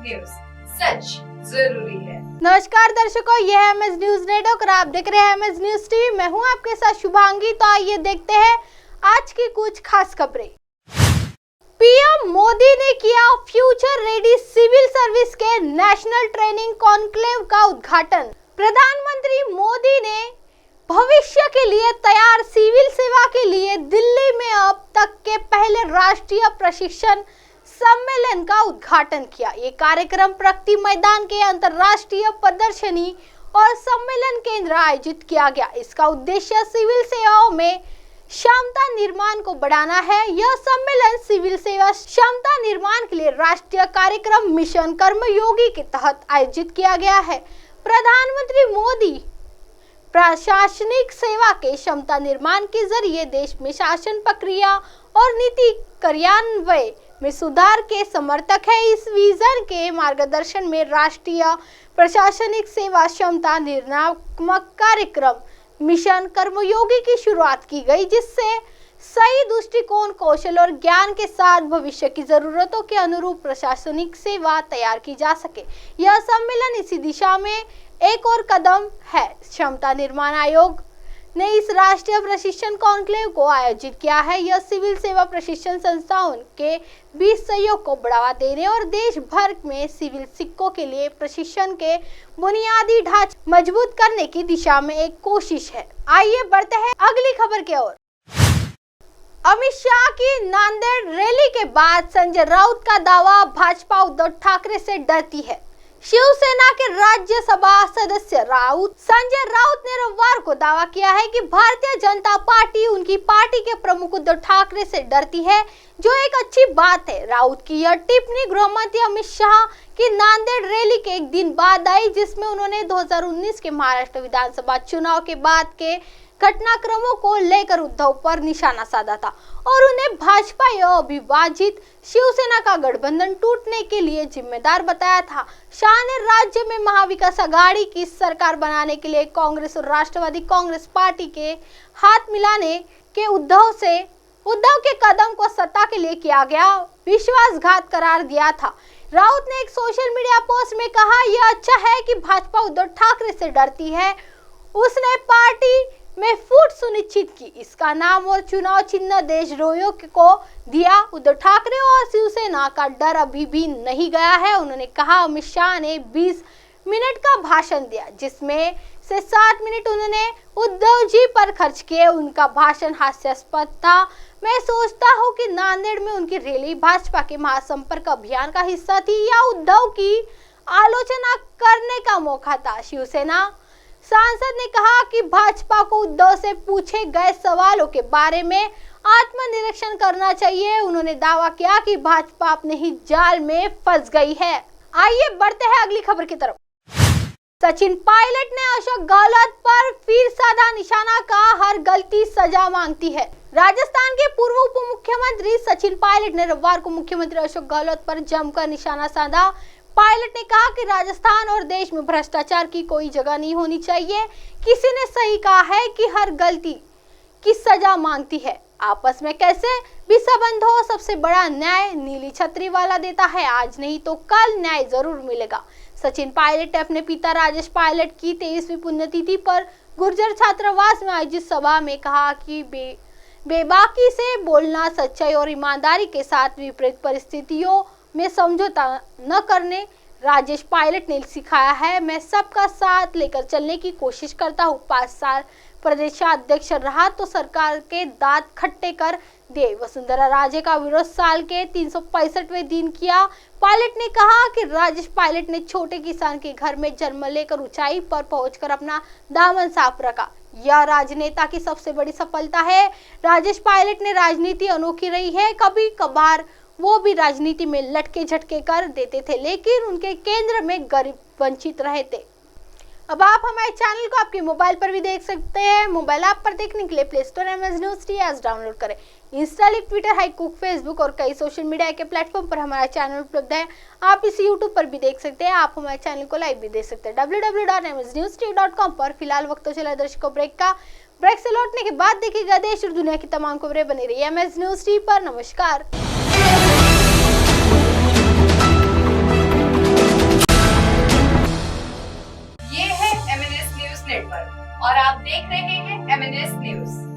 News, सच जरूरी है। नमस्कार दर्शकों, यह है एमएस न्यूज नेटवर्क और आप देख रहे हैं एमएस न्यूज टीवी। मैं हूं आपके साथ शुभांगी। तो आइए देखते हैं आज की कुछ खास खबरें। पीएम मोदी ने किया फ्यूचर रेडी सिविल सर्विस के नेशनल ट्रेनिंग कॉन्क्लेव का उद्घाटन। प्रधानमंत्री मोदी ने भविष्य के लिए तैयार सिविल सेवा के लिए दिल्ली में अब तक के पहले राष्ट्रीय प्रशिक्षण सम्मेलन का उद्घाटन किया। ये कार्यक्रम प्रगति मैदान के अंतर्राष्ट्रीय प्रदर्शनी और सम्मेलन केंद्र आयोजित किया गया। इसका उद्देश्य सिविल सेवाओं में क्षमता निर्माण को बढ़ाना है। यह सम्मेलन सिविल सेवा क्षमता निर्माण के लिए राष्ट्रीय कार्यक्रम मिशन कर्मयोगी के तहत आयोजित किया गया है। प्रधानमंत्री मोदी प्रशासनिक सेवा के क्षमता निर्माण के जरिए देश में शासन प्रक्रिया और नीति कार्यान्वयन में सुधार के समर्थक है। इस विजन के मार्गदर्शन में राष्ट्रीय प्रशासनिक सेवा क्षमता निर्माणात्मक कार्यक्रम मिशन कर्मयोगी की शुरुआत की गई, जिससे सही दृष्टिकोण, कौशल और ज्ञान के साथ भविष्य की जरूरतों के अनुरूप प्रशासनिक सेवा तैयार की जा सके। यह सम्मेलन इसी दिशा में एक और कदम है। क्षमता निर्माण आयोग ने इस राष्ट्रीय प्रशिक्षण कॉन्क्लेव को आयोजित किया है। यह सिविल सेवा प्रशिक्षण संस्थाओं के बीच सहयोग को बढ़ावा देने और देश भर में सिविल सिक्कों के लिए प्रशिक्षण के बुनियादी ढांचे मजबूत करने की दिशा में एक कोशिश है। आइए बढ़ते हैं अगली खबर की ओर। अमित शाह की नांदेड़ रैली के बाद संजय राउत का दावा, भाजपा उद्धव ठाकरे से डरती है। शिवसेना के राज्यसभा सदस्य संजय राउत ने रविवार को दावा किया है कि भारतीय जनता पार्टी उनकी पार्टी के प्रमुख उद्धव ठाकरे से डरती है, जो एक अच्छी बात है। राउत की यह टिप्पणी गृहमंत्री अमित शाह की नांदेड़ रैली के एक दिन बाद आई, जिसमें उन्होंने 2019 के महाराष्ट्र विधानसभा चुनाव के बाद के घटनाक्रमों को लेकर उद्धव पर निशाना साधा था और उन्हें भाजपा या अविभाजित शिवसेना का गठबंधन टूटने के लिए जिम्मेदार बताया था। शाह ने राज्य में महाविकास आघाड़ी की सरकार बनाने के लिए कांग्रेस और राष्ट्रवादी कांग्रेस पार्टी के हाथ मिलाने के उद्धव के कदम को सत्ता के लिए किया गया विश्वासघात करार दिया था। राउत ने एक सोशल मीडिया पोस्ट में कहा, यह अच्छा है कि भाजपा उद्धव ठाकरे से डरती है। उसने पार्टी में फूट सुनिश्चित की। इसका नाम और चुनाव चिन्ह देशद्रोहियों को दिया। उद्धव ठाकरे और शिवसेना का डर अभी भी नहीं गया है। उन्होंने कहा, अमित शाह ने 20 मिनट का भाषण दिया, जिसमें से 7 मिनट उन्होंने उद्धव जी पर खर्च किए। उनका भाषण हास्यास्पद था। मैं सोचता हूँ कि नांदेड़ में उनकी रैली भाजपा के महासंपर्क अभियान का हिस्सा थी या उद्धव की आलोचना करने का मौका था। शिवसेना सांसद ने कहा कि भाजपा को उद्धव से पूछे गए सवालों के बारे में आत्मनिरीक्षण करना चाहिए। उन्होंने दावा किया कि भाजपा अपने ही जाल में फंस गई है। आइए बढ़ते हैं अगली खबर की तरफ। सचिन पायलट ने अशोक गहलोत पर फिर साधा निशाना, का हर गलती सजा मांगती है। राजस्थान के पूर्व उप मुख्यमंत्री सचिन पायलट ने रविवार को मुख्यमंत्री अशोक गहलोत पर जमकर निशाना साधा। पायलट ने कहा कि राजस्थान और देश में भ्रष्टाचार की कोई जगह नहीं होनी चाहिए। किसी ने सही कहा है कि हर गलती की सजा मांगती है। आपस में कैसे भी संबंध हो, सबसे बड़ा न्याय नीली छतरी वाला देता है। आज नहीं तो कल न्याय जरूर मिलेगा। सचिन पायलट ने अपने पिता राजेश पायलट की 23वीं पुण्यतिथि पर गुर्जर छात्रावास में आयोजित सभा में कहा कि बेबाकी से बोलना, सच्चाई और ईमानदारी के साथ विपरीत परिस्थितियों में समझौता न करने राजेश पायलट ने सिखाया है। मैं सबका साथ लेकर चलने की कोशिश करता हूँ। 5 साल प्रदेशाध्यक्ष रहा तो सरकार के दांत खट्टे कर दिए। वसुंधरा राजे का विरोध साल के 365वें दिन किया। पायलट ने कहा कि राजेश पायलट ने छोटे किसान के घर में जन्म लेकर ऊंचाई पर पहुंचकर अपना दामन साफ रखा। यह राजनेता की सबसे बड़ी सफलता है। राजेश पायलट ने राजनीति अनोखी रही है। कभी कभार वो भी राजनीति में लटके झटके कर देते थे, लेकिन उनके केंद्र में गरीब वंचित रहे थे। अब आप हमारे चैनल को आपके मोबाइल पर भी देख सकते हैं। मोबाइल ऐप पर देखने के लिए play store MS news T app download करें। इंस्टा, ट्विटर, हाईकुक, फेसबुक और कई सोशल मीडिया के प्लेटफॉर्म पर हमारा चैनल उपलब्ध है। आप इसे यूट्यूब पर भी देख सकते हैं। आप हमारे चैनल को लाइव भी देख सकते हैं www.msnewstv.com पर। फिलहाल वक्त तो चला दर्शकों ब्रेक का। ब्रेक से लौटने के बाद देखिएगा देश और दुनिया की तमाम खबरें। बनी रही एमएस न्यूज टीवी पर। नमस्कार। पर और आप देख रहे हैं MNS न्यूज।